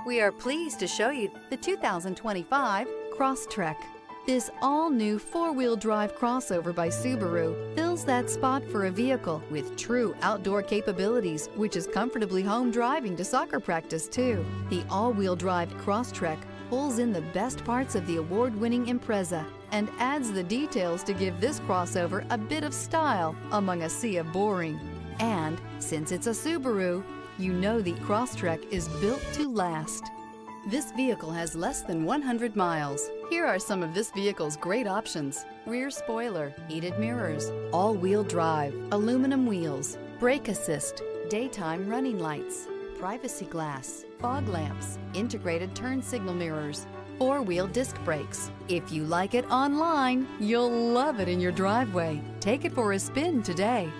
We are pleased to show you the 2025 Crosstrek. This all-new four-wheel drive crossover by Subaru fills that spot for a vehicle with true outdoor capabilities, which is comfortably home driving to soccer practice too. The all-wheel drive Crosstrek pulls in the best parts of the award-winning Impreza and adds the details to give this crossover a bit of style among a sea of boring. And since it's a Subaru, you know the Crosstrek is built to last. This vehicle has less than 100 miles. Here are some of this vehicle's great options: rear spoiler, heated mirrors, all-wheel drive, aluminum wheels, brake assist, daytime running lights, privacy glass, fog lamps, integrated turn signal mirrors, four-wheel disc brakes. If you like it online, you'll love it in your driveway. Take it for a spin today.